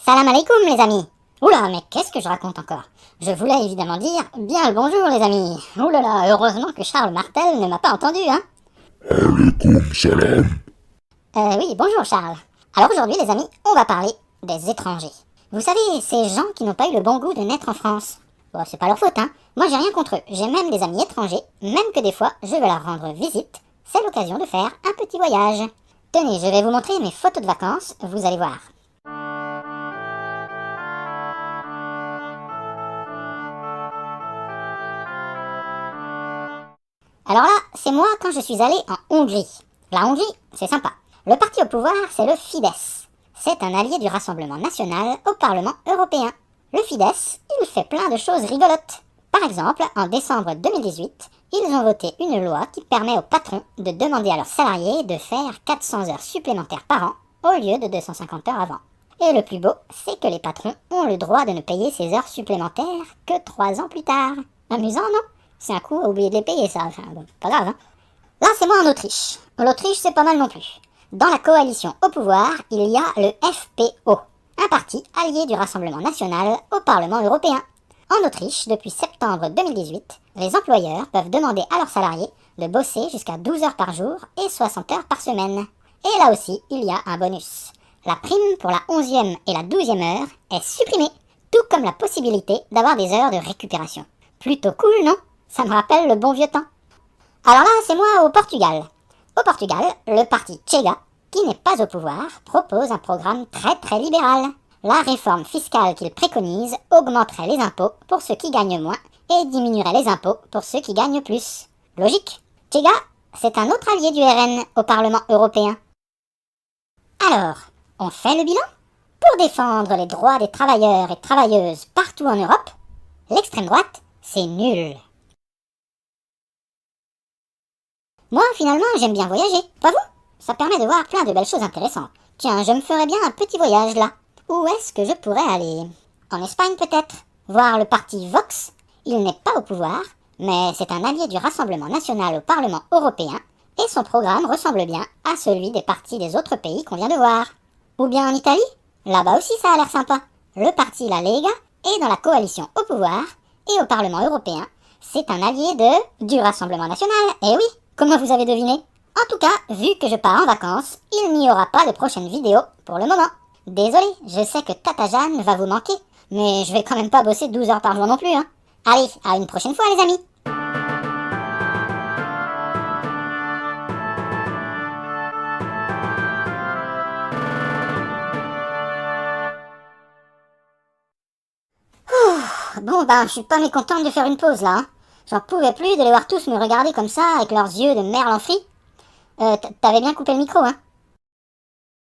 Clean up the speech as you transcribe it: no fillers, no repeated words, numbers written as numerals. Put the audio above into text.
Salam alaikum les amis. Oula, mais qu'est-ce que je raconte encore? Je voulais évidemment dire bien le bonjour les amis. Oulala, heureusement que Charles Martel ne m'a pas entendu, hein. Alaikum salam. Oui, bonjour Charles. Alors aujourd'hui les amis, on va parler des étrangers. Vous savez, ces gens qui n'ont pas eu le bon goût de naître en France. Bon, c'est pas leur faute, hein. Moi j'ai rien contre eux. J'ai même des amis étrangers, même que des fois je vais leur rendre visite. C'est l'occasion de faire un petit voyage. Tenez, je vais vous montrer mes photos de vacances, vous allez voir. Alors là, c'est moi quand je suis allé en Hongrie. La Hongrie, c'est sympa. Le parti au pouvoir, c'est le Fidesz. C'est un allié du Rassemblement national au Parlement européen. Le Fidesz, il fait plein de choses rigolotes. Par exemple, en décembre 2018, ils ont voté une loi qui permet aux patrons de demander à leurs salariés de faire 400 heures supplémentaires par an au lieu de 250 heures avant. Et le plus beau, c'est que les patrons ont le droit de ne payer ces heures supplémentaires que 3 ans plus tard. Amusant, non? C'est un coup à oublier de les payer, ça. Enfin, bon, pas grave, hein. Là, c'est moi en Autriche. L'Autriche, c'est pas mal non plus. Dans la coalition au pouvoir, il y a le FPO, un parti allié du Rassemblement national au Parlement européen. En Autriche, depuis septembre 2018, les employeurs peuvent demander à leurs salariés de bosser jusqu'à 12 heures par jour et 60 heures par semaine. Et là aussi, il y a un bonus. La prime pour la 11e et la 12e heure est supprimée, tout comme la possibilité d'avoir des heures de récupération. Plutôt cool, non? Ça me rappelle le bon vieux temps. Alors là, c'est moi au Portugal. Au Portugal, le parti Chega, qui n'est pas au pouvoir, propose un programme très libéral. La réforme fiscale qu'il préconise augmenterait les impôts pour ceux qui gagnent moins et diminuerait les impôts pour ceux qui gagnent plus. Logique. Chega, c'est un autre allié du RN au Parlement européen. Alors, on fait le bilan? Pour défendre les droits des travailleurs et travailleuses partout en Europe, l'extrême droite, c'est nul. Moi, finalement, j'aime bien voyager, pas vous? Ça permet de voir plein de belles choses intéressantes. Tiens, je me ferais bien un petit voyage là. Où est-ce que je pourrais aller? En Espagne peut-être? Voir le parti Vox? Il n'est pas au pouvoir, mais c'est un allié du Rassemblement national au Parlement européen, et son programme ressemble bien à celui des partis des autres pays qu'on vient de voir. Ou bien en Italie? Là-bas aussi ça a l'air sympa. Le parti La Lega est dans la coalition au pouvoir, et au Parlement européen, c'est un allié du Rassemblement national, eh oui! Comment vous avez deviné? En tout cas, vu que je pars en vacances, il n'y aura pas de prochaine vidéo pour le moment. Désolé, je sais que Tata Jeanne va vous manquer, mais je vais quand même pas bosser 12 heures par jour non plus, hein. Allez, à une prochaine fois les amis. Bon ben, je suis pas mécontente de faire une pause là, hein. J'en pouvais plus de les voir tous me regarder comme ça avec leurs yeux de merle en frit. T'avais bien coupé le micro, hein.